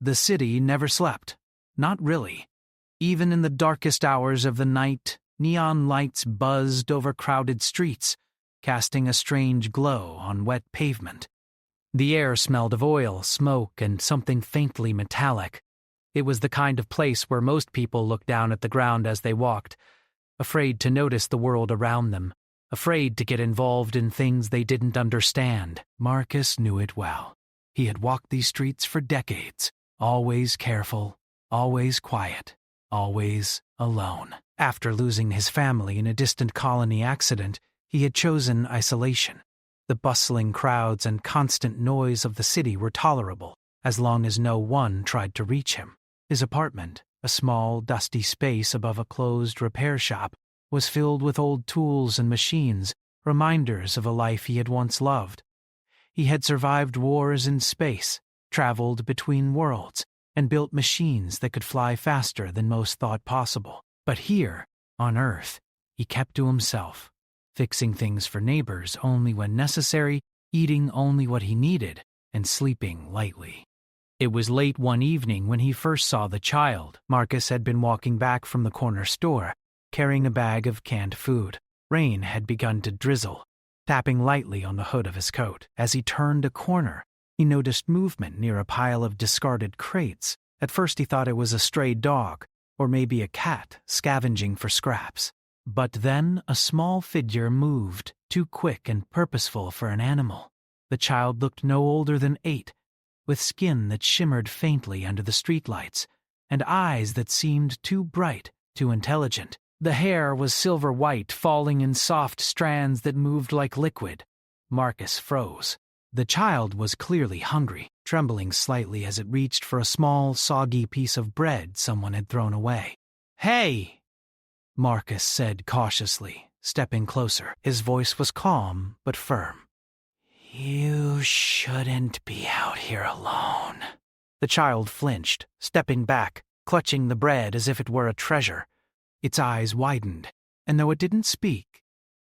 The city never slept. Not really. Even in the darkest hours of the night, neon lights buzzed over crowded streets, casting a strange glow on wet pavement. The air smelled of oil, smoke, and something faintly metallic. It was the kind of place where most people looked down at the ground as they walked, afraid to notice the world around them, afraid to get involved in things they didn't understand. Marcus knew it well. He had walked these streets for decades, always careful, always quiet, always alone. After losing his family in a distant colony accident, he had chosen isolation. The bustling crowds and constant noise of the city were tolerable, as long as no one tried to reach him. His apartment, a small, dusty space above a closed repair shop, was filled with old tools and machines, reminders of a life he had once loved. He had survived wars in space, traveled between worlds, and built machines that could fly faster than most thought possible. But here, on Earth, he kept to himself, fixing things for neighbors only when necessary, eating only what he needed, and sleeping lightly. It was late one evening when he first saw the child. Marcus had been walking back from the corner store, carrying a bag of canned food. Rain had begun to drizzle, tapping lightly on the hood of his coat. As he turned a corner, he noticed movement near a pile of discarded crates. At first he thought it was a stray dog, or maybe a cat scavenging for scraps. But then a small figure moved, too quick and purposeful for an animal. The child looked no older than 8, with skin that shimmered faintly under the streetlights, and eyes that seemed too bright, too intelligent. The hair was silver white, falling in soft strands that moved like liquid. Marcus froze. The child was clearly hungry, trembling slightly as it reached for a small, soggy piece of bread someone had thrown away. "Hey!" Marcus said cautiously, stepping closer. His voice was calm but firm. "You shouldn't be out here alone." The child flinched, stepping back, clutching the bread as if it were a treasure. Its eyes widened, and though it didn't speak,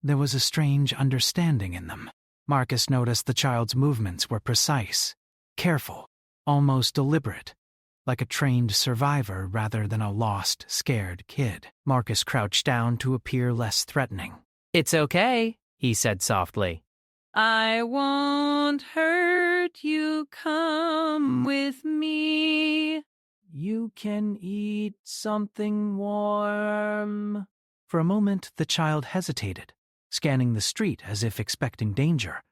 there was a strange understanding in them. Marcus noticed the child's movements were precise, careful, almost deliberate, like a trained survivor rather than a lost, scared kid. Marcus crouched down to appear less threatening. "It's okay," he said softly. "I won't hurt you. Come with me. You can eat something warm." For a moment, the child hesitated, scanning the street as if expecting danger.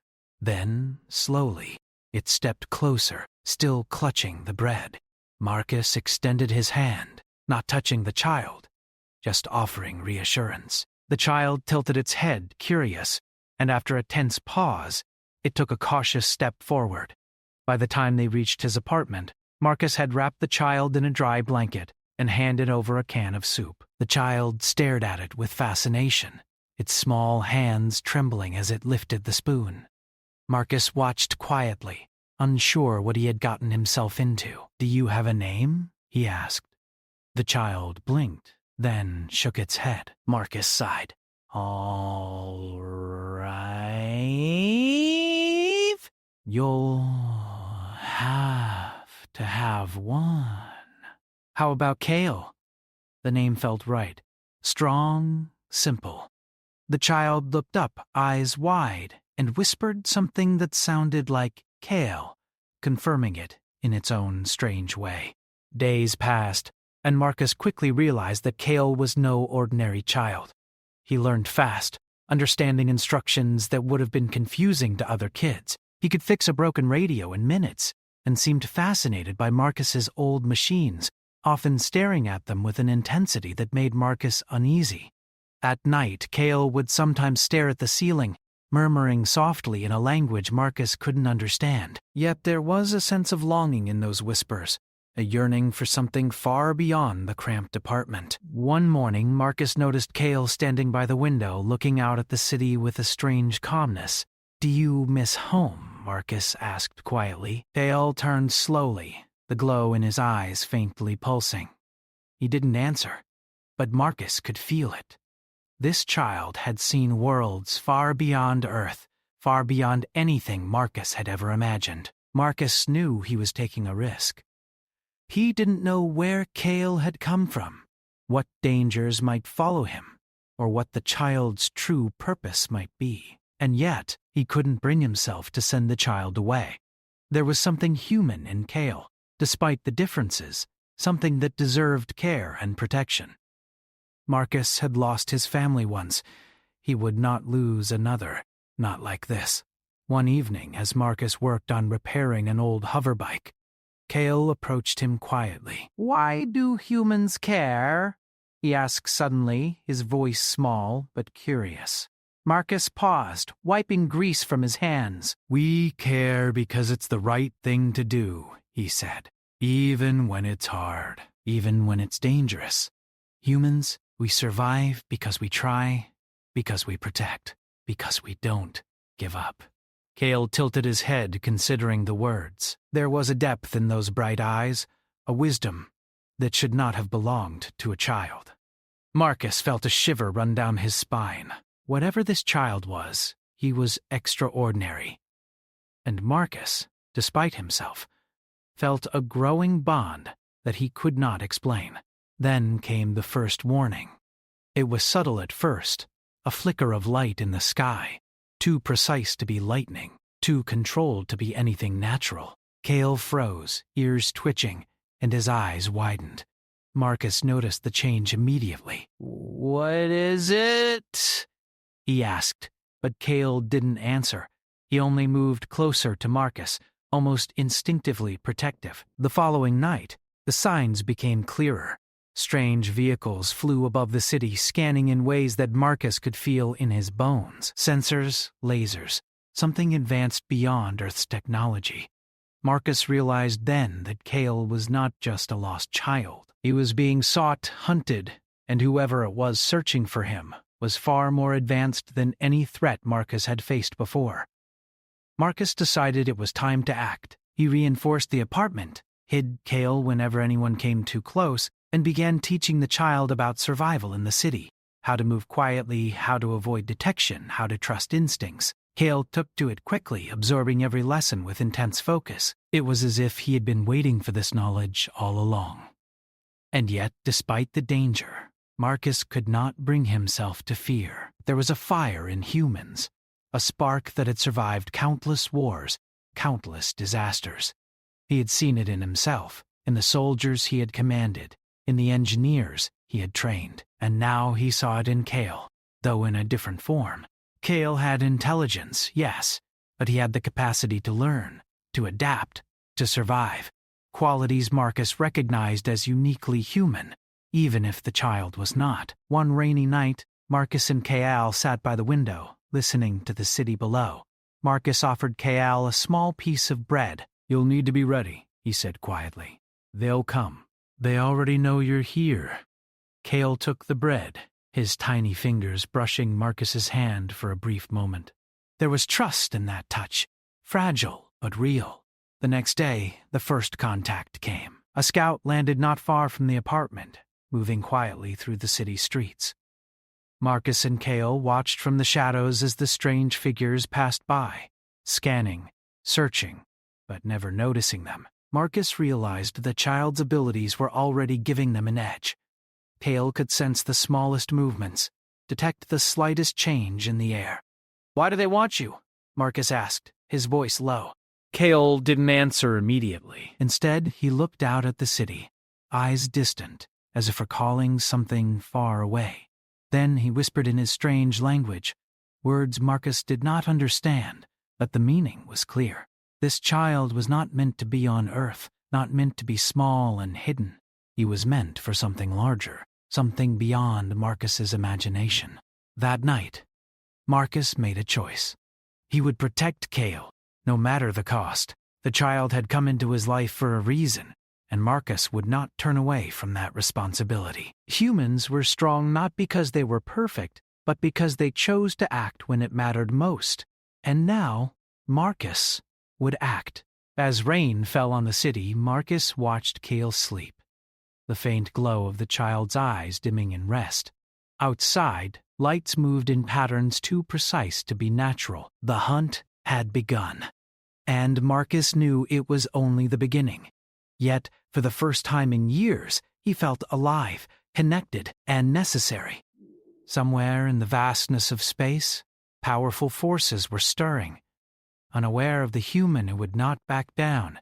Then, slowly, it stepped closer, still clutching the bread. Marcus extended his hand, not touching the child, just offering reassurance. The child tilted its head, curious, and after a tense pause, it took a cautious step forward. By the time they reached his apartment, Marcus had wrapped the child in a dry blanket and handed over a can of soup. The child stared at it with fascination, its small hands trembling as it lifted the spoon. Marcus watched quietly, unsure what he had gotten himself into. "Do you have a name?" he asked. The child blinked, then shook its head. Marcus sighed. "All right. You'll have to have one." "How about Kale?" The name felt right. Strong, simple. The child looked up, eyes wide, and whispered something that sounded like Kale, confirming it in its own strange way. Days passed, and Marcus quickly realized that Kale was no ordinary child. He learned fast, understanding instructions that would have been confusing to other kids. He could fix a broken radio in minutes, and seemed fascinated by Marcus's old machines, often staring at them with an intensity that made Marcus uneasy. At night, Kale would sometimes stare at the ceiling, murmuring softly in a language Marcus couldn't understand. Yet there was a sense of longing in those whispers, a yearning for something far beyond the cramped apartment. One morning, Marcus noticed Kale standing by the window, looking out at the city with a strange calmness. "Do you miss home?" Marcus asked quietly. Kale turned slowly, the glow in his eyes faintly pulsing. He didn't answer, but Marcus could feel it. This child had seen worlds far beyond Earth, far beyond anything Marcus had ever imagined. Marcus knew he was taking a risk. He didn't know where Cale had come from, what dangers might follow him, or what the child's true purpose might be. And yet, he couldn't bring himself to send the child away. There was something human in Cale, despite the differences, something that deserved care and protection. Marcus had lost his family once. He would not lose another, not like this. One evening, as Marcus worked on repairing an old hoverbike, Cale approached him quietly. "Why do humans care?" he asked suddenly, his voice small but curious. Marcus paused, wiping grease from his hands. "We care because it's the right thing to do," he said. "Even when it's hard, even when it's dangerous. Humans, we survive because we try, because we protect, because we don't give up." Cale tilted his head, considering the words. There was a depth in those bright eyes, a wisdom that should not have belonged to a child. Marcus felt a shiver run down his spine. Whatever this child was, he was extraordinary. And Marcus, despite himself, felt a growing bond that he could not explain. Then came the first warning. It was subtle at first, a flicker of light in the sky, too precise to be lightning, too controlled to be anything natural. Cale froze, ears twitching, and his eyes widened. Marcus noticed the change immediately. "What is it?" he asked, but Cale didn't answer. He only moved closer to Marcus, almost instinctively protective. The following night, the signs became clearer. Strange vehicles flew above the city, scanning in ways that Marcus could feel in his bones. Sensors, lasers, something advanced beyond Earth's technology. Marcus realized then that Cale was not just a lost child. He was being sought, hunted, and whoever it was searching for him was far more advanced than any threat Marcus had faced before. Marcus decided it was time to act. He reinforced the apartment, hid Cale whenever anyone came too close, and began teaching the child about survival in the city, how to move quietly, how to avoid detection, how to trust instincts. Cale took to it quickly, absorbing every lesson with intense focus. It was as if he had been waiting for this knowledge all along. And yet, despite the danger, Marcus could not bring himself to fear. There was a fire in humans, a spark that had survived countless wars, countless disasters. He had seen it in himself, in the soldiers he had commanded, in the engineers he had trained, and now he saw it in Cale, though in a different form. Cale had intelligence, yes, but he had the capacity to learn, to adapt, to survive, qualities Marcus recognized as uniquely human, even if the child was not. One rainy night, Marcus and Cale sat by the window, listening to the city below. Marcus offered Cale a small piece of bread. "You'll need to be ready," he said quietly. "They'll come. They already know you're here." Cale took the bread, his tiny fingers brushing Marcus's hand for a brief moment. There was trust in that touch, fragile but real. The next day, the first contact came. A scout landed not far from the apartment, moving quietly through the city streets. Marcus and Cale watched from the shadows as the strange figures passed by, scanning, searching, but never noticing them. Marcus realized the child's abilities were already giving them an edge. Cale could sense the smallest movements, detect the slightest change in the air. "Why do they want you?" Marcus asked, his voice low. Cale didn't answer immediately. Instead, he looked out at the city, eyes distant, as if recalling something far away. Then he whispered in his strange language, words Marcus did not understand, but the meaning was clear. This child was not meant to be on Earth, not meant to be small and hidden. He was meant for something larger, something beyond Marcus's imagination. That night, Marcus made a choice. He would protect Cale, no matter the cost. The child had come into his life for a reason, and Marcus would not turn away from that responsibility. Humans were strong not because they were perfect, but because they chose to act when it mattered most. And now, Marcus would act. As rain fell on the city, Marcus watched Cale sleep, the faint glow of the child's eyes dimming in rest. Outside, lights moved in patterns too precise to be natural. The hunt had begun, and Marcus knew it was only the beginning. Yet, For the first time in years, he felt alive, connected, and necessary. Somewhere in the vastness of space, powerful forces were stirring. Unaware of the human who would not back down,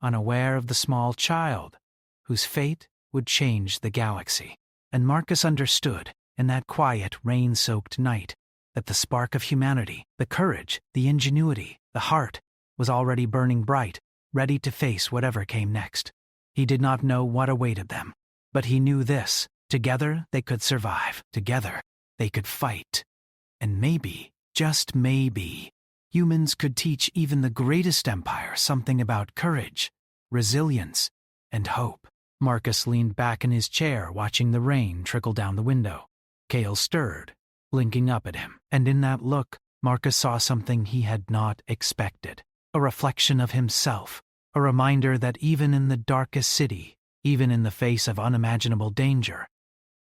unaware of the small child whose fate would change the galaxy. And Marcus understood, in that quiet, rain-soaked night, that the spark of humanity, the courage, the ingenuity, the heart, was already burning bright, ready to face whatever came next. He did not know what awaited them, but he knew this: together they could survive, together they could fight. And maybe, just maybe, humans could teach even the greatest empire something about courage, resilience, and hope. Marcus leaned back in his chair, watching the rain trickle down the window. Cale stirred, blinking up at him, and in that look, Marcus saw something he had not expected. A reflection of himself, a reminder that even in the darkest city, even in the face of unimaginable danger,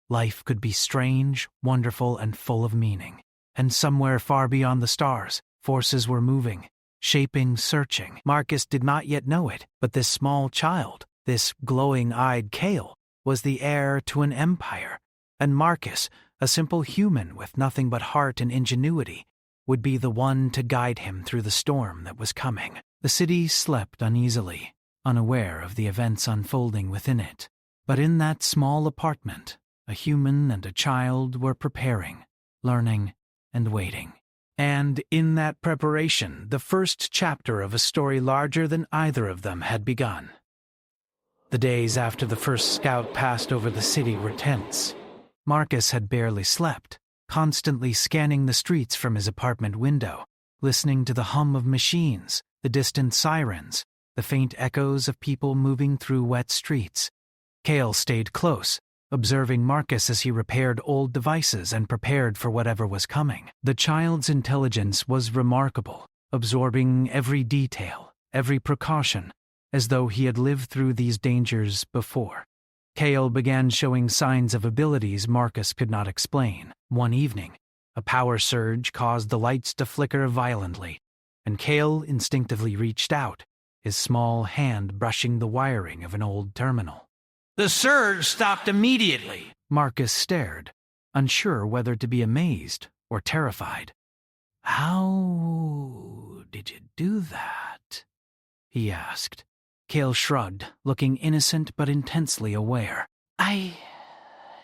life could be strange, wonderful, and full of meaning. And somewhere far beyond the stars, forces were moving, shaping, searching. Marcus did not yet know it, but this small child, this glowing-eyed Cale, was the heir to an empire, and Marcus, a simple human with nothing but heart and ingenuity, would be the one to guide him through the storm that was coming. The city slept uneasily, unaware of the events unfolding within it. But in that small apartment, a human and a child were preparing, learning, and waiting. And in that preparation, the first chapter of a story larger than either of them had begun. The days after the first scout passed over the city were tense. Marcus had barely slept, constantly scanning the streets from his apartment window, listening to the hum of machines, the distant sirens, the faint echoes of people moving through wet streets. Cale stayed close, observing Marcus as he repaired old devices and prepared for whatever was coming. The child's intelligence was remarkable, absorbing every detail, every precaution, as though he had lived through these dangers before. Cale began showing signs of abilities Marcus could not explain. One evening, a power surge caused the lights to flicker violently, and Cale instinctively reached out, his small hand brushing the wiring of an old terminal. The surge stopped immediately. Marcus stared, unsure whether to be amazed or terrified. "How did you do that?" he asked. Cale shrugged, looking innocent but intensely aware. "I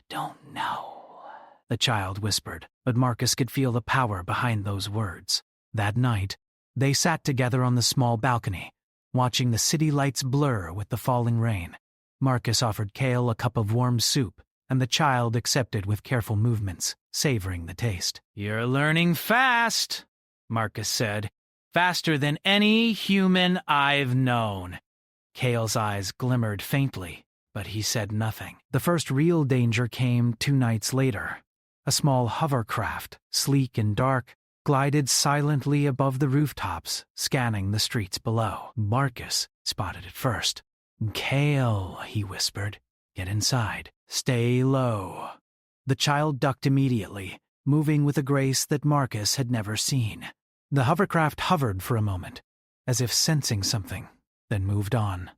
don't know," the child whispered, but Marcus could feel the power behind those words. That night, they sat together on the small balcony, watching the city lights blur with the falling rain. Marcus offered Cale a cup of warm soup, and the child accepted with careful movements, savoring the taste. "You're learning fast," Marcus said. "Faster than any human I've known." Cale's eyes glimmered faintly, but he said nothing. The first real danger came 2 nights later. A small hovercraft, sleek and dark, glided silently above the rooftops, scanning the streets below. Marcus spotted it first. "Cale," he whispered, "get inside. Stay low." The child ducked immediately, moving with a grace that Marcus had never seen. The hovercraft hovered for a moment, as if sensing something, then moved on.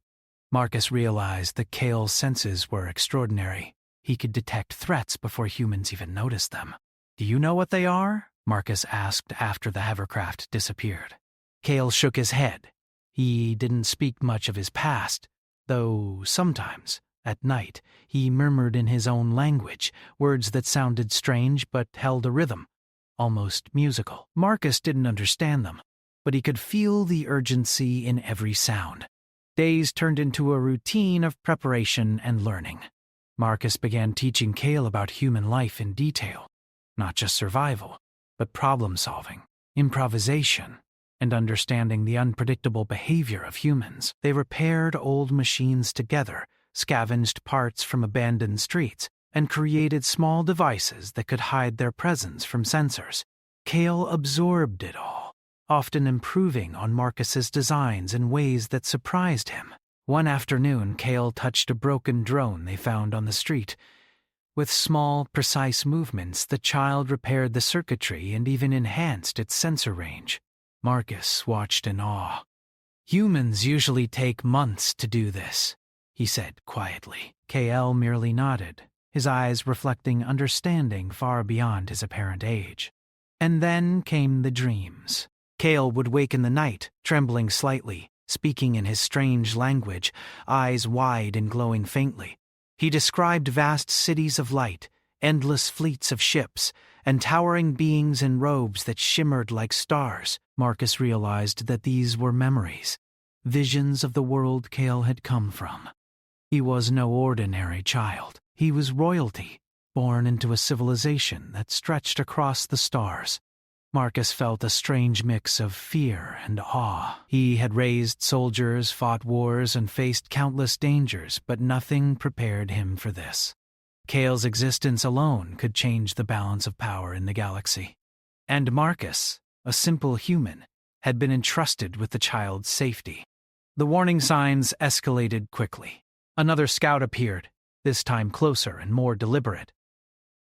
Marcus realized that Cale's senses were extraordinary. He could detect threats before humans even noticed them. "Do you know what they are?" Marcus asked after the hovercraft disappeared. Cale shook his head. He didn't speak much of his past, though sometimes, at night, he murmured in his own language, words that sounded strange but held a rhythm, almost musical. Marcus didn't understand them, but he could feel the urgency in every sound. Days turned into a routine of preparation and learning. Marcus began teaching Cale about human life in detail, not just survival, but problem-solving, improvisation, and understanding the unpredictable behavior of humans. They repaired old machines together, scavenged parts from abandoned streets, and created small devices that could hide their presence from sensors. Cale absorbed it all, often improving on Marcus's designs in ways that surprised him. One afternoon, Cale touched a broken drone they found on the street. With small, precise movements, the child repaired the circuitry and even enhanced its sensor range. Marcus watched in awe. Humans usually take months to do this. he said quietly. KL merely nodded, his eyes reflecting understanding far beyond his apparent age. And then came the dreams. Kale would wake in the night, trembling slightly, speaking in his strange language, eyes wide and glowing faintly. He described vast cities of light, endless fleets of ships, and towering beings in robes that shimmered like stars. Marcus realized that these were memories, visions of the world Kale had come from. He was no ordinary child. He was royalty, born into a civilization that stretched across the stars. Marcus felt a strange mix of fear and awe. He had raised soldiers, fought wars, and faced countless dangers, but nothing prepared him for this. Kale's existence alone could change the balance of power in the galaxy. And Marcus, a simple human, had been entrusted with the child's safety. The warning signs escalated quickly. Another scout appeared, this time closer and more deliberate.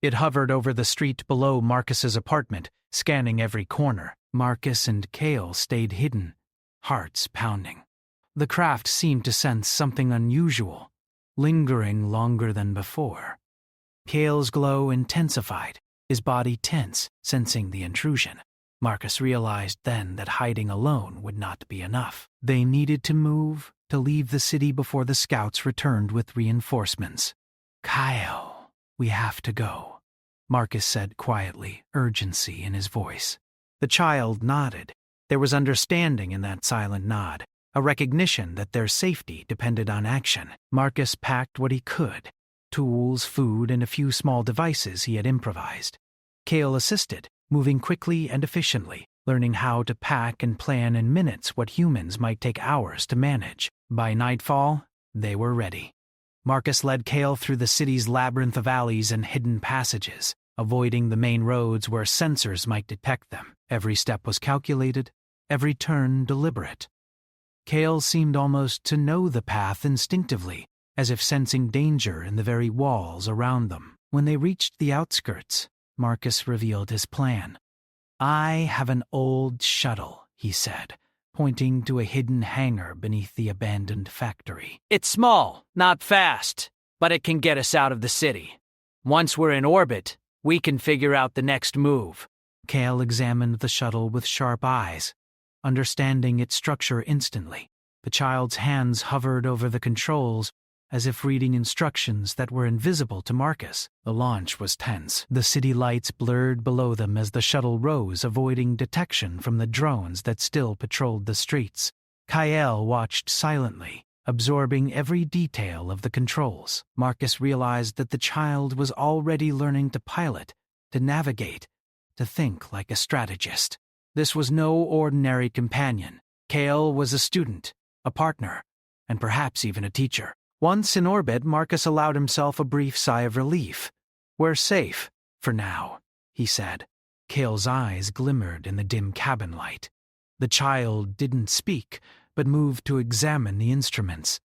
It hovered over the street below Marcus's apartment, scanning every corner. Marcus and Kale stayed hidden, hearts pounding. The craft seemed to sense something unusual, lingering longer than before. Kale's glow intensified, his body tense, sensing the intrusion. Marcus realized then that hiding alone would not be enough. They needed to move, to leave the city before the scouts returned with reinforcements. "Kyle, we have to go," Marcus said quietly, urgency in his voice. The child nodded. There was understanding in that silent nod, a recognition that their safety depended on action. Marcus packed what he could, tools, food, and a few small devices he had improvised. Kale assisted, moving quickly and efficiently, learning how to pack and plan in minutes what humans might take hours to manage. By nightfall, they were ready. Marcus led Kale through the city's labyrinth of alleys and hidden passages, avoiding the main roads where sensors might detect them. Every step was calculated, every turn deliberate. Kale seemed almost to know the path instinctively, as if sensing danger in the very walls around them. When they reached the outskirts, Marcus revealed his plan. "I have an old shuttle," he said, pointing to a hidden hangar beneath the abandoned factory. It's small, not fast, but it can get us out of the city. Once we're in orbit, we can figure out the next move." Kale examined the shuttle with sharp eyes, understanding its structure instantly. The child's hands hovered over the controls, as if reading instructions that were invisible to Marcus. The launch was tense. The city lights blurred below them as the shuttle rose, avoiding detection from the drones that still patrolled the streets. Kyle watched silently, absorbing every detail of the controls. Marcus realized that the child was already learning to pilot, to navigate, to think like a strategist. This was no ordinary companion. Kale was a student, a partner, and perhaps even a teacher. Once in orbit, Marcus allowed himself a brief sigh of relief. "We're safe, for now," he said. Kale's eyes glimmered in the dim cabin light. The child didn't speak, but moved to examine the instruments,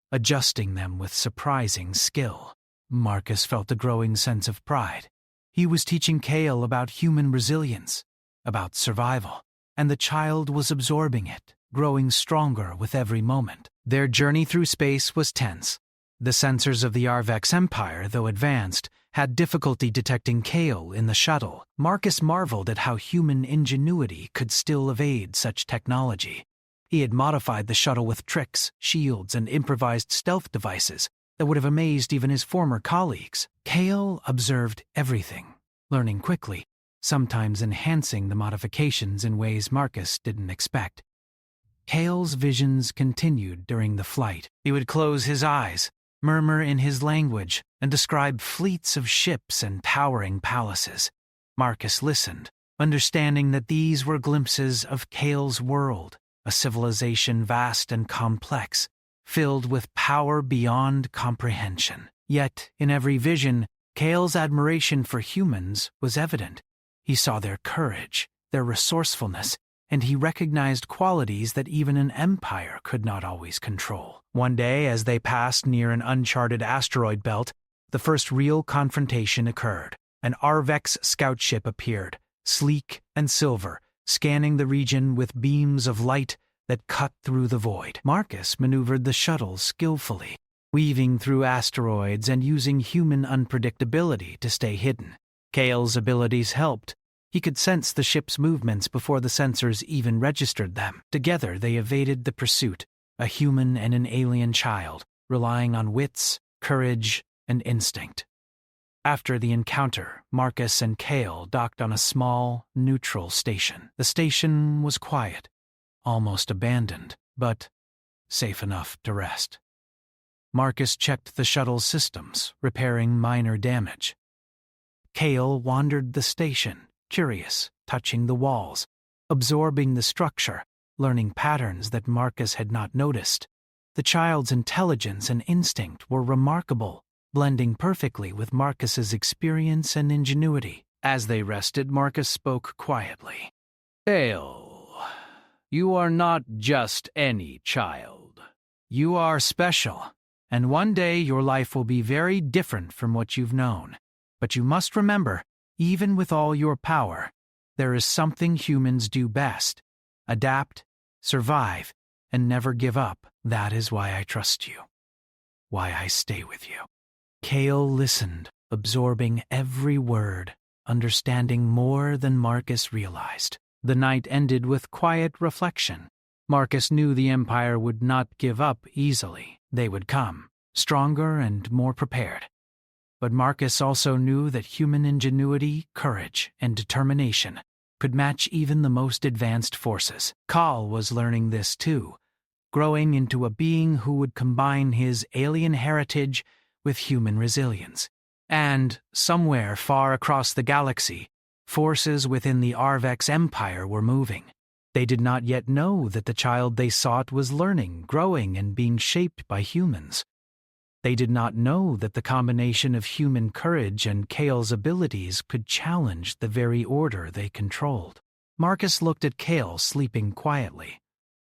adjusting them with surprising skill. Marcus felt a growing sense of pride. He was teaching Kale about human resilience, about survival, and the child was absorbing it, growing stronger with every moment. Their journey through space was tense. The sensors of the Arvex Empire, though advanced, had difficulty detecting Kale in the shuttle. Marcus marveled at how human ingenuity could still evade such technology. He had modified the shuttle with tricks, shields, and improvised stealth devices that would have amazed even his former colleagues. Kale observed everything, learning quickly, sometimes enhancing the modifications in ways Marcus didn't expect. Kale's visions continued during the flight. He would close his eyes, murmur in his language, and describe fleets of ships and towering palaces. Marcus listened, understanding that these were glimpses of Kale's world, a civilization vast and complex, filled with power beyond comprehension. Yet, in every vision, Kale's admiration for humans was evident. He saw their courage, their resourcefulness, and he recognized qualities that even an empire could not always control. One day, as they passed near an uncharted asteroid belt, the first real confrontation occurred. An Arvex scout ship appeared, sleek and silver, scanning the region with beams of light that cut through the void. Marcus maneuvered the shuttle skillfully, weaving through asteroids and using human unpredictability to stay hidden. Kale's abilities helped. He could sense the ship's movements before the sensors even registered them. Together, they evaded the pursuit, a human and an alien child, relying on wits, courage, and instinct. After the encounter, Marcus and Kale docked on a small, neutral station. The station was quiet, almost abandoned, but safe enough to rest. Marcus checked the shuttle's systems, repairing minor damage. Kale wandered the station, curious, touching the walls, absorbing the structure, learning patterns that Marcus had not noticed. The child's intelligence and instinct were remarkable, blending perfectly with Marcus's experience and ingenuity. As they rested, Marcus spoke quietly. Kale, you are not just any child. You are special, and one day your life will be very different from what you've known. But you must remember, even with all your power, there is something humans do best: adapt, survive, and never give up. That is why I trust you, why I stay with you. Kale listened, absorbing every word, understanding more than Marcus realized. The night ended with quiet reflection. Marcus knew the Empire would not give up easily. They would come, stronger and more prepared. But Marcus also knew that human ingenuity, courage, and determination could match even the most advanced forces. Kal was learning this too, growing into a being who would combine his alien heritage with human resilience. And, somewhere far across the galaxy, forces within the Arvex Empire were moving. They did not yet know that the child they sought was learning, growing, and being shaped by humans. They did not know that the combination of human courage and Kale's abilities could challenge the very order they controlled. Marcus looked at Kale sleeping quietly,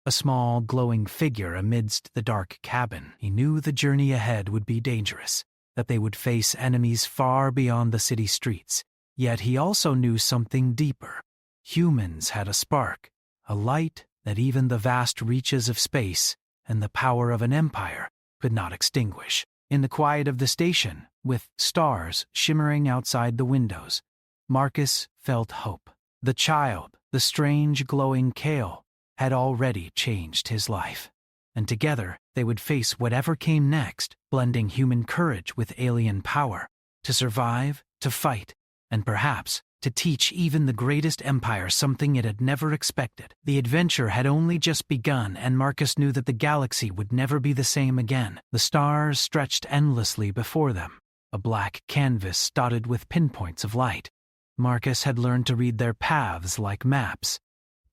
a small, glowing figure amidst the dark cabin. He knew the journey ahead would be dangerous, that they would face enemies far beyond the city streets. Yet he also knew something deeper. Humans had a spark, a light that even the vast reaches of space and the power of an empire could not extinguish. In the quiet of the station, with stars shimmering outside the windows, Marcus felt hope. The child, the strange glowing Kale, had already changed his life, and together they would face whatever came next, blending human courage with alien power, to survive, to fight, and perhaps to teach even the greatest empire something it had never expected. The adventure had only just begun, and Marcus knew that the galaxy would never be the same again. The stars stretched endlessly before them, a black canvas dotted with pinpoints of light. Marcus had learned to read their paths like maps,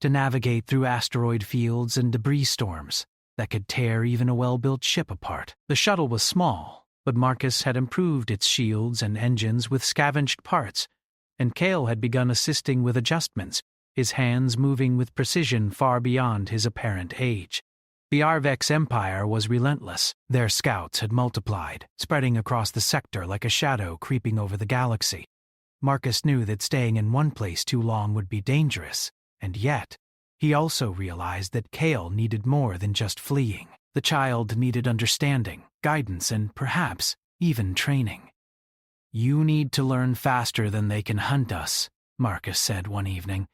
to navigate through asteroid fields and debris storms that could tear even a well-built ship apart. The shuttle was small, but Marcus had improved its shields and engines with scavenged parts, and Kale had begun assisting with adjustments, his hands moving with precision far beyond his apparent age. The Arvex Empire was relentless. Their scouts had multiplied, spreading across the sector like a shadow creeping over the galaxy. Marcus knew that staying in one place too long would be dangerous. And yet, he also realized that Kale needed more than just fleeing. The child needed understanding, guidance, and perhaps even training. "You need to learn faster than they can hunt us," Marcus said one evening,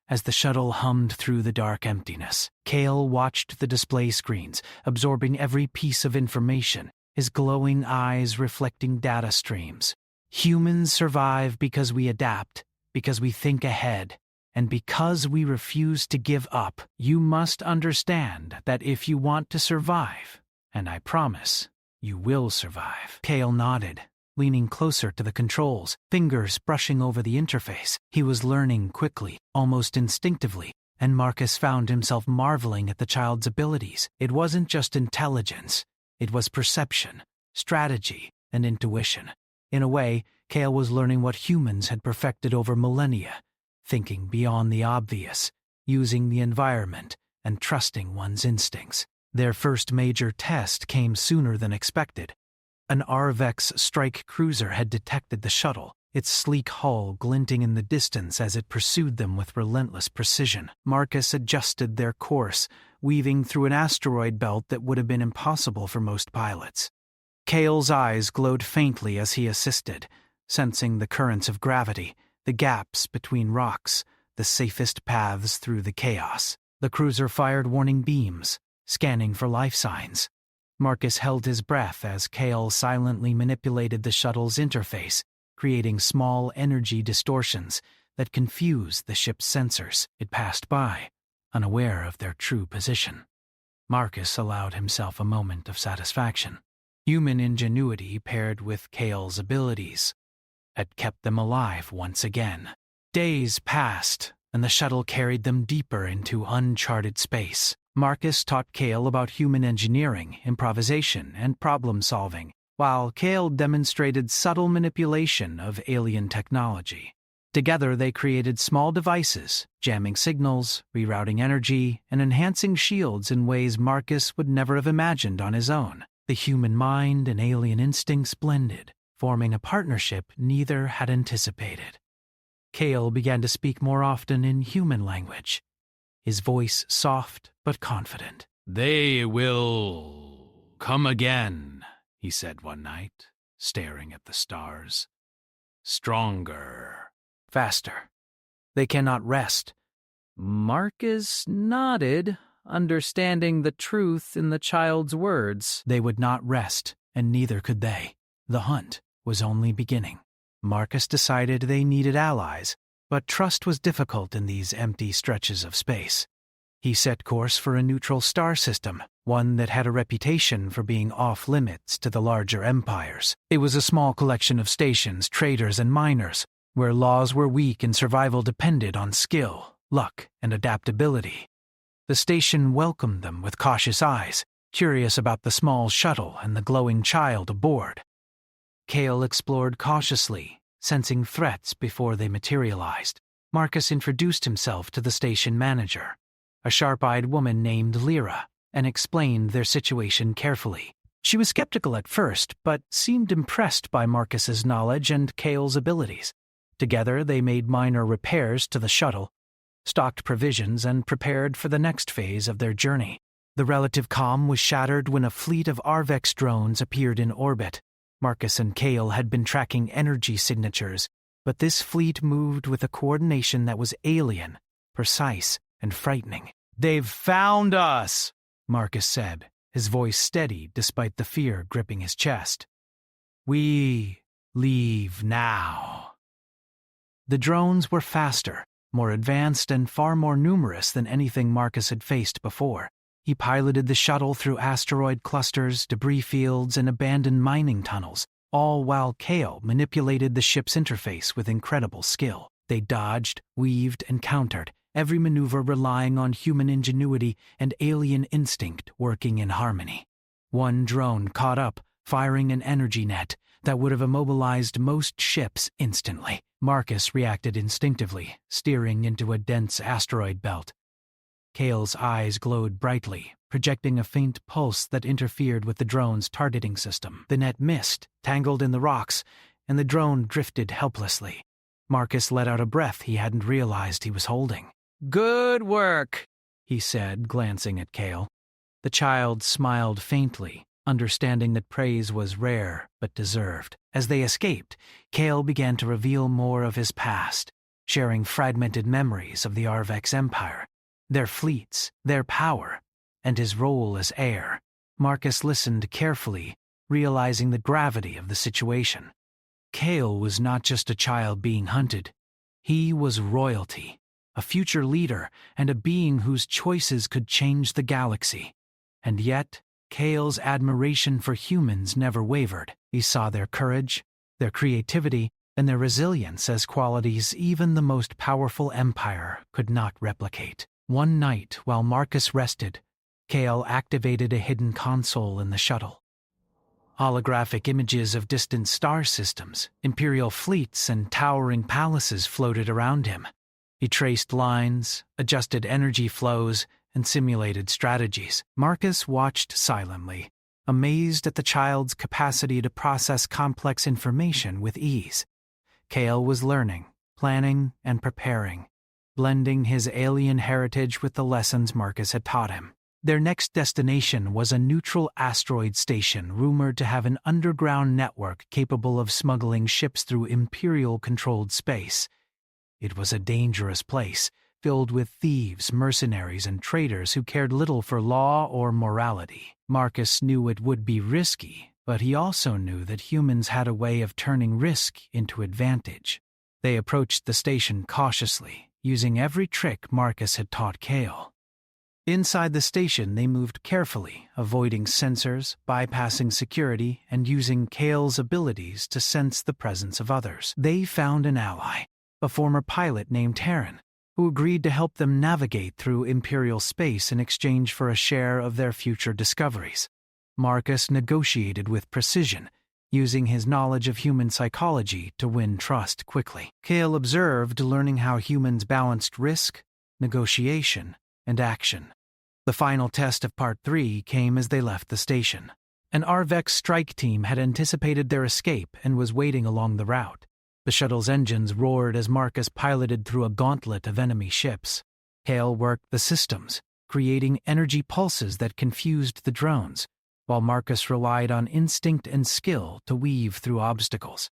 as the shuttle hummed through the dark emptiness. Kale watched the display screens, absorbing every piece of information, his glowing eyes reflecting data streams. "Humans survive because we adapt, because we think ahead, and because we refuse to give up. You must understand that if you want to survive, and I promise, you will survive." Kale nodded, leaning closer to the controls, fingers brushing over the interface. He was learning quickly, almost instinctively, and Marcus found himself marveling at the child's abilities. It wasn't just intelligence, it was perception, strategy, and intuition. In a way, Kale was learning what humans had perfected over millennia: thinking beyond the obvious, using the environment, and trusting one's instincts. Their first major test came sooner than expected. An Arvex strike cruiser had detected the shuttle, its sleek hull glinting in the distance as it pursued them with relentless precision. Marcus adjusted their course, weaving through an asteroid belt that would have been impossible for most pilots. Kale's eyes glowed faintly as he assisted, sensing the currents of gravity, the gaps between rocks, the safest paths through the chaos. The cruiser fired warning beams, scanning for life signs. Marcus held his breath as Kale silently manipulated the shuttle's interface, creating small energy distortions that confused the ship's sensors. It passed by, unaware of their true position. Marcus allowed himself a moment of satisfaction. Human ingenuity paired with Kale's abilities had kept them alive once again. Days passed, and the shuttle carried them deeper into uncharted space. Marcus taught Kale about human engineering, improvisation, and problem-solving, while Kale demonstrated subtle manipulation of alien technology. Together they created small devices, jamming signals, rerouting energy, and enhancing shields in ways Marcus would never have imagined on his own. The human mind and alien instincts blended, forming a partnership neither had anticipated. Kale began to speak more often in human language, his voice soft but confident. "They will come again," he said one night, staring at the stars. "Stronger." Faster. They cannot rest. Marcus nodded, understanding the truth in the child's words. They would not rest, and neither could they. The hunt was only beginning. Marcus decided they needed allies, but trust was difficult in these empty stretches of space. He set course for a neutral star system, one that had a reputation for being off-limits to the larger empires. It was a small collection of stations, traders, and miners, where laws were weak and survival depended on skill, luck, and adaptability. The station welcomed them with cautious eyes, curious about the small shuttle and the glowing child aboard. Kale explored cautiously, sensing threats before they materialized. Marcus introduced himself to the station manager, a sharp-eyed woman named Lyra, and explained their situation carefully. She was skeptical at first, but seemed impressed by Marcus's knowledge and Kale's abilities. Together they made minor repairs to the shuttle, stocked provisions, and prepared for the next phase of their journey. The relative calm was shattered when a fleet of Arvex drones appeared in orbit. Marcus and Kale had been tracking energy signatures, but this fleet moved with a coordination that was alien, precise, and frightening. "They've found us," Marcus said, his voice steady despite the fear gripping his chest. "We leave now." The drones were faster, more advanced, and far more numerous than anything Marcus had faced before. He piloted the shuttle through asteroid clusters, debris fields, and abandoned mining tunnels, all while Kale manipulated the ship's interface with incredible skill. They dodged, weaved, and countered, every maneuver relying on human ingenuity and alien instinct working in harmony. One drone caught up, firing an energy net that would have immobilized most ships instantly. Marcus reacted instinctively, steering into a dense asteroid belt. Kale's eyes glowed brightly, projecting a faint pulse that interfered with the drone's targeting system. The net missed, tangled in the rocks, and the drone drifted helplessly. Marcus let out a breath he hadn't realized he was holding. "Good work," he said, glancing at Kale. The child smiled faintly, understanding that praise was rare but deserved. As they escaped, Kale began to reveal more of his past, sharing fragmented memories of the Arvex Empire, their fleets, their power, and his role as heir. Marcus listened carefully, realizing the gravity of the situation. Kale was not just a child being hunted. He was royalty, a future leader, and a being whose choices could change the galaxy. And yet, Kale's admiration for humans never wavered. He saw their courage, their creativity, and their resilience as qualities even the most powerful empire could not replicate. One night, while Marcus rested, Kale activated a hidden console in the shuttle. Holographic images of distant star systems, imperial fleets, and towering palaces floated around him. He traced lines, adjusted energy flows, and simulated strategies. Marcus watched silently, amazed at the child's capacity to process complex information with ease. Kale was learning, planning, and preparing, blending his alien heritage with the lessons Marcus had taught him. Their next destination was a neutral asteroid station rumored to have an underground network capable of smuggling ships through Imperial-controlled space. It was a dangerous place, filled with thieves, mercenaries, and traders who cared little for law or morality. Marcus knew it would be risky, but he also knew that humans had a way of turning risk into advantage. They approached the station cautiously, using every trick Marcus had taught Kale. Inside the station, they moved carefully, avoiding sensors, bypassing security, and using Kale's abilities to sense the presence of others. They found an ally, a former pilot named Terran, who agreed to help them navigate through Imperial space in exchange for a share of their future discoveries. Marcus negotiated with precision, using his knowledge of human psychology to win trust quickly. Kale observed, learning how humans balanced risk, negotiation, and action. The final test of Part 3 came as they left the station. An Arvex strike team had anticipated their escape and was waiting along the route. The shuttle's engines roared as Marcus piloted through a gauntlet of enemy ships. Kale worked the systems, creating energy pulses that confused the drones, while Marcus relied on instinct and skill to weave through obstacles.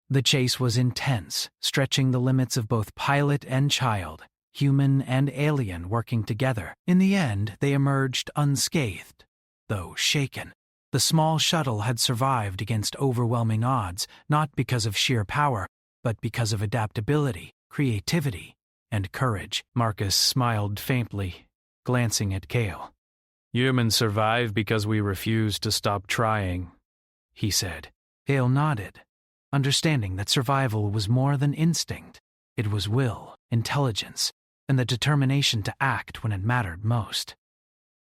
The chase was intense, stretching the limits of both pilot and child, human and alien working together. In the end, they emerged unscathed, though shaken. The small shuttle had survived against overwhelming odds, not because of sheer power, but because of adaptability, creativity, and courage. Marcus smiled faintly, glancing at Kale. Humans survive because we refuse to stop trying, he said. Kale nodded, understanding that survival was more than instinct. It was will, intelligence, and the determination to act when it mattered most.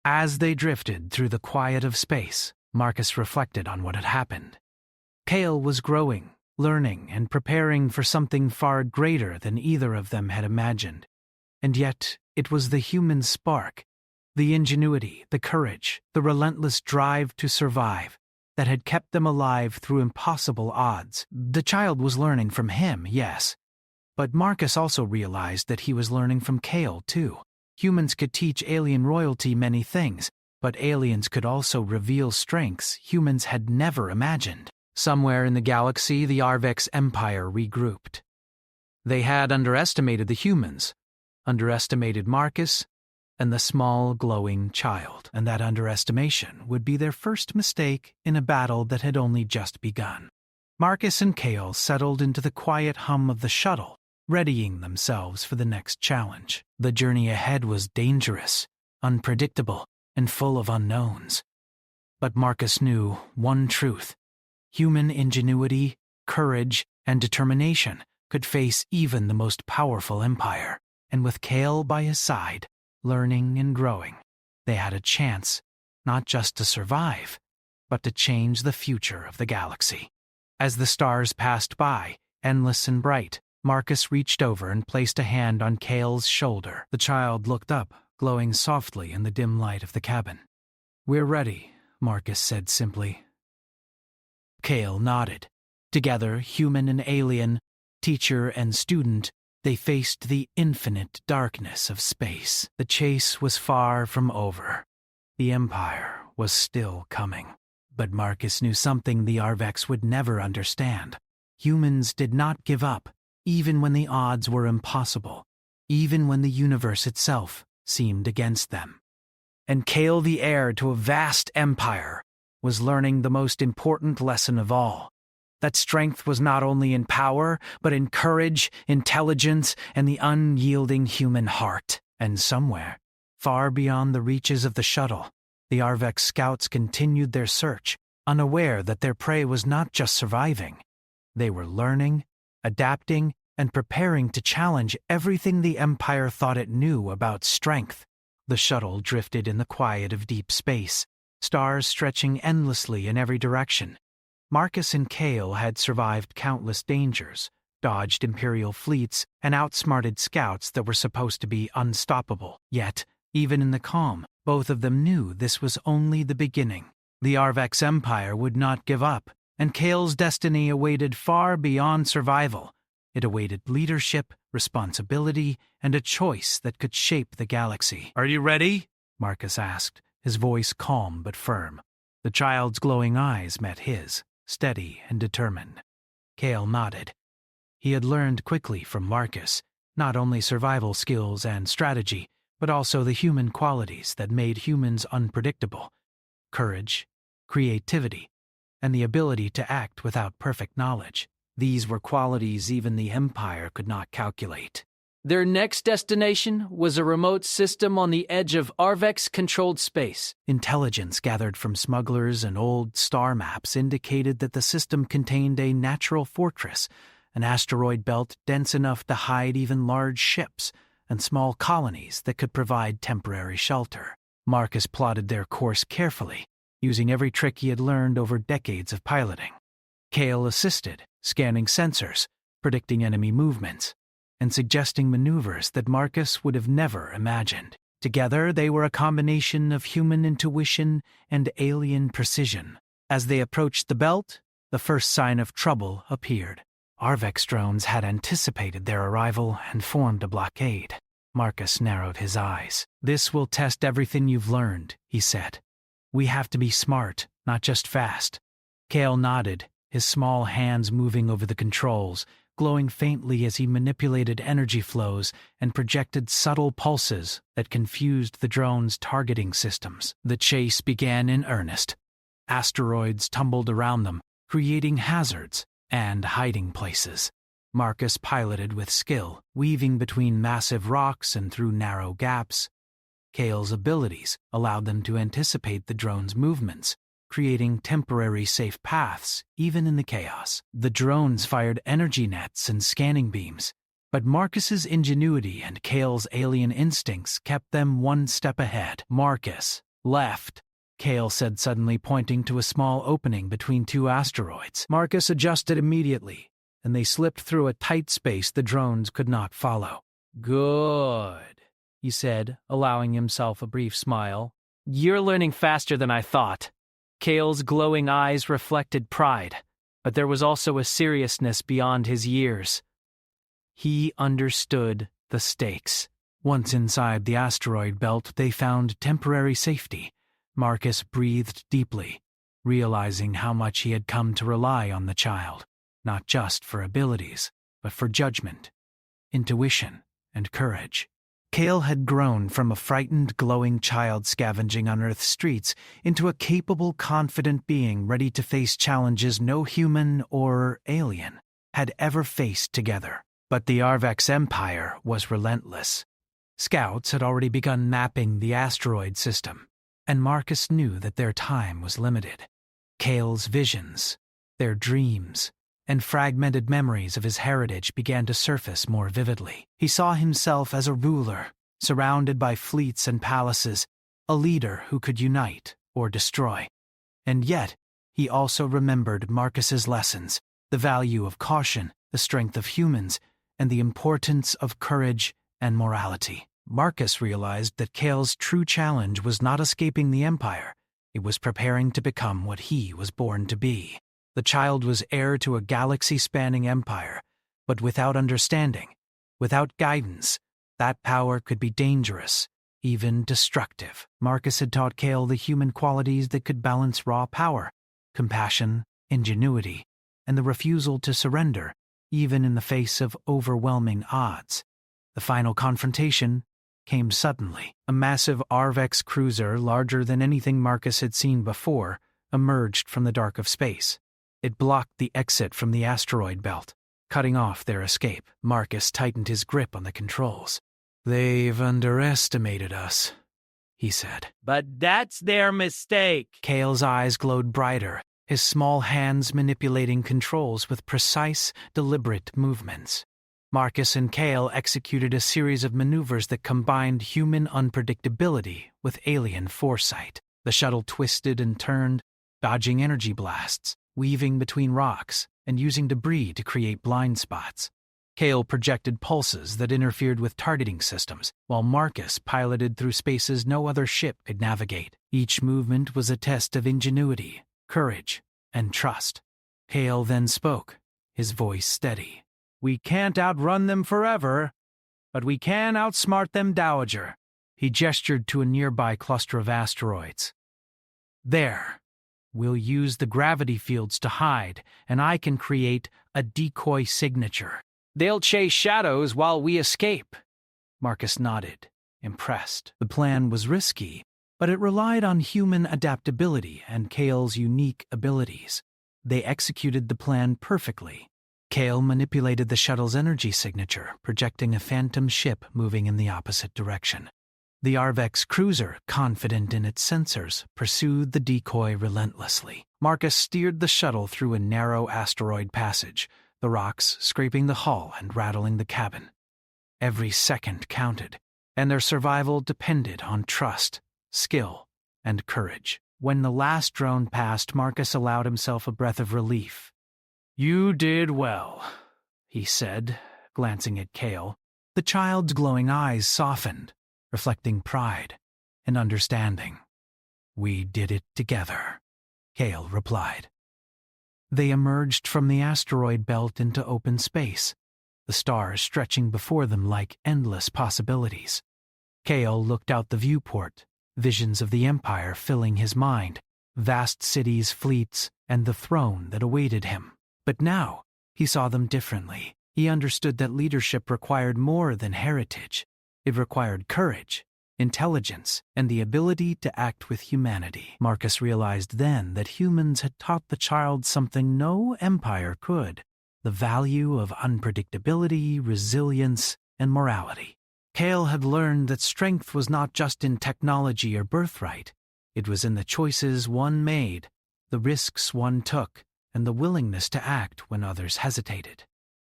As they drifted through the quiet of space, Marcus reflected on what had happened. Kale was growing, learning, and preparing for something far greater than either of them had imagined. And yet, it was the human spark, the ingenuity, the courage, the relentless drive to survive that had kept them alive through impossible odds. The child was learning from him, yes, but Marcus also realized that he was learning from Kale, too. Humans could teach alien royalty many things, but aliens could also reveal strengths humans had never imagined. Somewhere in the galaxy, the Arvex Empire regrouped. They had underestimated the humans, underestimated Marcus, and the small, glowing child, and that underestimation would be their first mistake in a battle that had only just begun. Marcus and Kale settled into the quiet hum of the shuttle, readying themselves for the next challenge. The journey ahead was dangerous, unpredictable, and full of unknowns. But Marcus knew one truth: human ingenuity, courage, and determination could face even the most powerful empire. And with Kale by his side, learning and growing, they had a chance not just to survive, but to change the future of the galaxy. As the stars passed by, endless and bright, Marcus reached over and placed a hand on Kale's shoulder. The child looked up, glowing softly in the dim light of the cabin. "We're ready," Marcus said simply. Kale nodded. Together, human and alien, teacher and student, they faced the infinite darkness of space. The chase was far from over. The Empire was still coming. But Marcus knew something the Arvex would never understand. Humans did not give up, even when the odds were impossible, even when the universe itself seemed against them. And Kale, the heir to a vast empire, was learning the most important lesson of all: that strength was not only in power, but in courage, intelligence, and the unyielding human heart. And somewhere, far beyond the reaches of the shuttle, the Arvex scouts continued their search, unaware that their prey was not just surviving. They were learning, adapting, and preparing to challenge everything the Empire thought it knew about strength. The shuttle drifted in the quiet of deep space, stars stretching endlessly in every direction. Marcus and Kale had survived countless dangers, dodged Imperial fleets, and outsmarted scouts that were supposed to be unstoppable. Yet, even in the calm, both of them knew this was only the beginning. The Arvex Empire would not give up, and Kale's destiny awaited far beyond survival. It awaited leadership, responsibility, and a choice that could shape the galaxy. "Are you ready?" Marcus asked, his voice calm but firm. The child's glowing eyes met his, steady and determined. Cale nodded. He had learned quickly from Marcus, not only survival skills and strategy, but also the human qualities that made humans unpredictable: courage, creativity, and the ability to act without perfect knowledge. These were qualities even the Empire could not calculate. Their next destination was a remote system on the edge of Arvex-controlled space. Intelligence gathered from smugglers and old star maps indicated that the system contained a natural fortress, an asteroid belt dense enough to hide even large ships, and small colonies that could provide temporary shelter. Marcus plotted their course carefully, using every trick he had learned over decades of piloting. Cale assisted, scanning sensors, predicting enemy movements, and suggesting maneuvers that Marcus would have never imagined. Together, they were a combination of human intuition and alien precision. As they approached the belt, the first sign of trouble appeared. Arvex drones had anticipated their arrival and formed a blockade. Marcus narrowed his eyes. "This will test everything you've learned," he said. "We have to be smart, not just fast." Cale nodded, his small hands moving over the controls, glowing faintly as he manipulated energy flows and projected subtle pulses that confused the drone's targeting systems. The chase began in earnest. Asteroids tumbled around them, creating hazards and hiding places. Marcus piloted with skill, weaving between massive rocks and through narrow gaps. Cale's abilities allowed them to anticipate the drone's movements, creating temporary safe paths even in the chaos. The drones fired energy nets and scanning beams, but Marcus's ingenuity and Cale's alien instincts kept them one step ahead. "Marcus, left," Cale said suddenly, pointing to a small opening between two asteroids. Marcus adjusted immediately, and they slipped through a tight space the drones could not follow. "Good," he said, allowing himself a brief smile. "You're learning faster than I thought." Cale's glowing eyes reflected pride, but there was also a seriousness beyond his years. He understood the stakes. Once inside the asteroid belt, they found temporary safety. Marcus breathed deeply, realizing how much he had come to rely on the child, not just for abilities, but for judgment, intuition, and courage. Cale had grown from a frightened, glowing child scavenging on Earth's streets into a capable, confident being ready to face challenges no human or alien had ever faced together. But the Arvex Empire was relentless. Scouts had already begun mapping the asteroid system, and Marcus knew that their time was limited. Cale's visions, their dreams, and fragmented memories of his heritage began to surface more vividly. He saw himself as a ruler, surrounded by fleets and palaces, a leader who could unite or destroy. And yet, he also remembered Marcus's lessons, the value of caution, the strength of humans, and the importance of courage and morality. Marcus realized that Cale's true challenge was not escaping the Empire. It was preparing to become what he was born to be. The child was heir to a galaxy-spanning empire, but without understanding, without guidance, that power could be dangerous, even destructive. Marcus had taught Cale the human qualities that could balance raw power, compassion, ingenuity, and the refusal to surrender, even in the face of overwhelming odds. The final confrontation came suddenly. A massive Arvex cruiser, larger than anything Marcus had seen before, emerged from the dark of space. It blocked the exit from the asteroid belt, cutting off their escape. Marcus tightened his grip on the controls. "They've underestimated us," he said. "But that's their mistake." Cale's eyes glowed brighter, his small hands manipulating controls with precise, deliberate movements. Marcus and Cale executed a series of maneuvers that combined human unpredictability with alien foresight. The shuttle twisted and turned, dodging energy blasts, weaving between rocks, and using debris to create blind spots. Cale projected pulses that interfered with targeting systems, while Marcus piloted through spaces no other ship could navigate. Each movement was a test of ingenuity, courage, and trust. Cale then spoke, his voice steady. "We can't outrun them forever, but we can outsmart them, Dowager." He gestured to a nearby cluster of asteroids. There. We'll use the gravity fields to hide, and I can create a decoy signature. They'll chase shadows while we escape. Marcus nodded, impressed. The plan was risky, but it relied on human adaptability and Kale's unique abilities. They executed the plan perfectly. Kale manipulated the shuttle's energy signature, projecting a phantom ship moving in the opposite direction. The Arvex cruiser, confident in its sensors, pursued the decoy relentlessly. Marcus steered the shuttle through a narrow asteroid passage, the rocks scraping the hull and rattling the cabin. Every second counted, and their survival depended on trust, skill, and courage. When the last drone passed, Marcus allowed himself a breath of relief. "You did well," he said, glancing at Kale. The child's glowing eyes softened, reflecting pride and understanding. "We did it together," Kale replied. They emerged from the asteroid belt into open space, the stars stretching before them like endless possibilities. Kale looked out the viewport, visions of the Empire filling his mind, vast cities, fleets, and the throne that awaited him. But now, he saw them differently. He understood that leadership required more than heritage. It required courage, intelligence, and the ability to act with humanity. Marcus realized then that humans had taught the child something no empire could: the value of unpredictability, resilience, and morality. Kale had learned that strength was not just in technology or birthright. It was in the choices one made, the risks one took, and the willingness to act when others hesitated.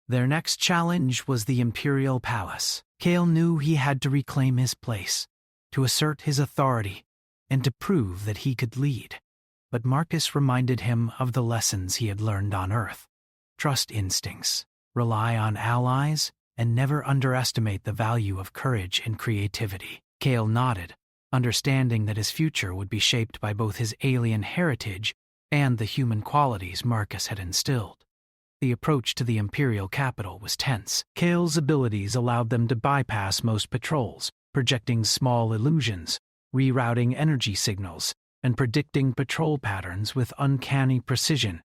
Their next challenge was the Imperial Palace. Kale knew he had to reclaim his place, to assert his authority, and to prove that he could lead. But Marcus reminded him of the lessons he had learned on Earth. Trust instincts, rely on allies, and never underestimate the value of courage and creativity. Kale nodded, understanding that his future would be shaped by both his alien heritage and the human qualities Marcus had instilled. The approach to the Imperial capital was tense. Kale's abilities allowed them to bypass most patrols, projecting small illusions, rerouting energy signals, and predicting patrol patterns with uncanny precision.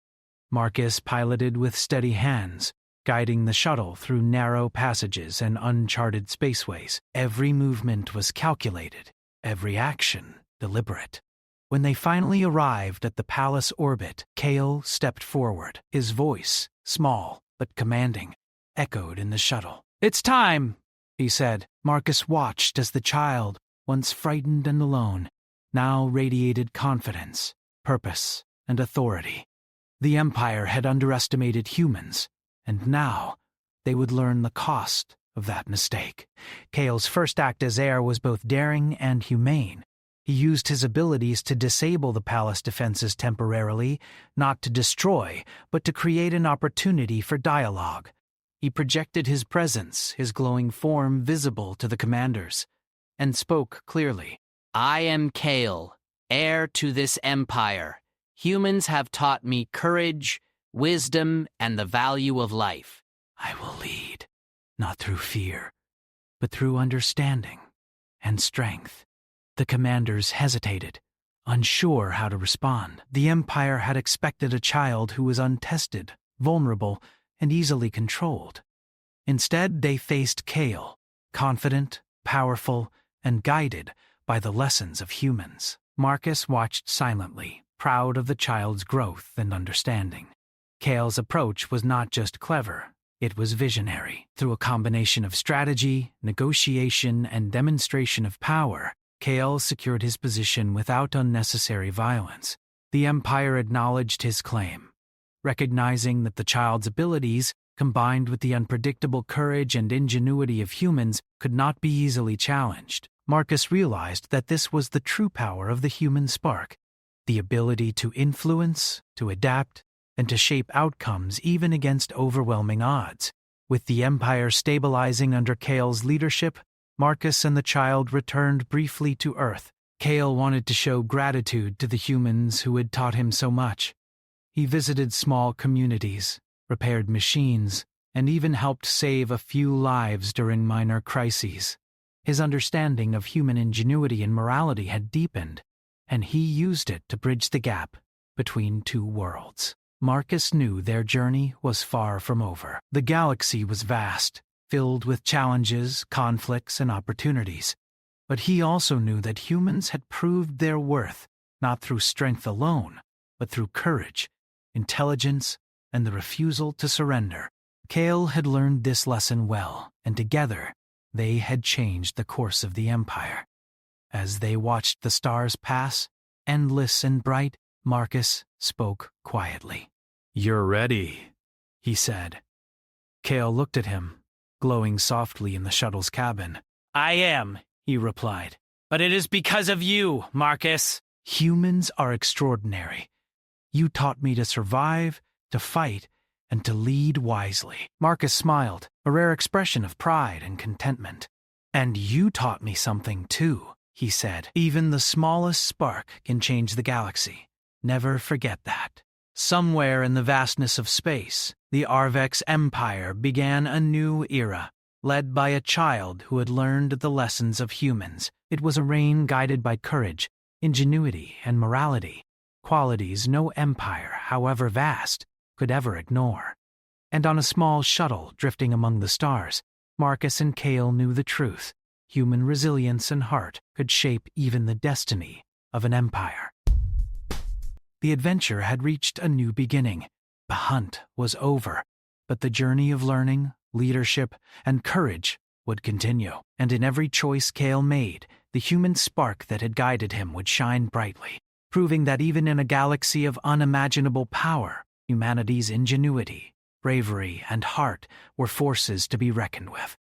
Marcus piloted with steady hands, guiding the shuttle through narrow passages and uncharted spaceways. Every movement was calculated, every action deliberate. When they finally arrived at the palace orbit, Kale stepped forward. His voice, small but commanding, echoed in the shuttle. "It's time," he said. Marcus watched as the child, once frightened and alone, now radiated confidence, purpose, and authority. The Empire had underestimated humans, and now they would learn the cost of that mistake. Kale's first act as heir was both daring and humane. He used his abilities to disable the palace defenses temporarily, not to destroy, but to create an opportunity for dialogue. He projected his presence, his glowing form visible to the commanders, and spoke clearly. "I am Kale, heir to this empire. Humans have taught me courage, wisdom, and the value of life. I will lead, not through fear, but through understanding and strength." The commanders hesitated, unsure how to respond. The Empire had expected a child who was untested, vulnerable, and easily controlled. Instead, they faced Kale, confident, powerful, and guided by the lessons of humans. Marcus watched silently, proud of the child's growth and understanding. Kale's approach was not just clever, it was visionary. Through a combination of strategy, negotiation, and demonstration of power, Kale secured his position without unnecessary violence. The Empire acknowledged his claim, recognizing that the child's abilities, combined with the unpredictable courage and ingenuity of humans, could not be easily challenged. Marcus realized that this was the true power of the human spark, the ability to influence, to adapt, and to shape outcomes even against overwhelming odds. With the Empire stabilizing under Kale's leadership, Marcus and the child returned briefly to Earth. Kale wanted to show gratitude to the humans who had taught him so much. He visited small communities, repaired machines, and even helped save a few lives during minor crises. His understanding of human ingenuity and morality had deepened, and he used it to bridge the gap between two worlds. Marcus knew their journey was far from over. The galaxy was vast, filled with challenges, conflicts, and opportunities. But he also knew that humans had proved their worth not through strength alone, but through courage, intelligence, and the refusal to surrender. Cale had learned this lesson well, and together they had changed the course of the Empire. As they watched the stars pass, endless and bright, Marcus spoke quietly. "You're ready," he said. Cale looked at him, glowing softly in the shuttle's cabin. "I am," he replied. "But it is because of you, Marcus." "Humans are extraordinary. You taught me to survive, to fight, and to lead wisely." Marcus smiled, a rare expression of pride and contentment. "And you taught me something too," he said. "Even the smallest spark can change the galaxy. Never forget that." Somewhere in the vastness of space, the Arvex Empire began a new era, led by a child who had learned the lessons of humans. It was a reign guided by courage, ingenuity, and morality, qualities no empire, however vast, could ever ignore. And on a small shuttle drifting among the stars, Marcus and Cale knew the truth. Human resilience and heart could shape even the destiny of an empire. The adventure had reached a new beginning. The hunt was over, but the journey of learning, leadership, and courage would continue. And in every choice Cale made, the human spark that had guided him would shine brightly, proving that even in a galaxy of unimaginable power, humanity's ingenuity, bravery, and heart were forces to be reckoned with.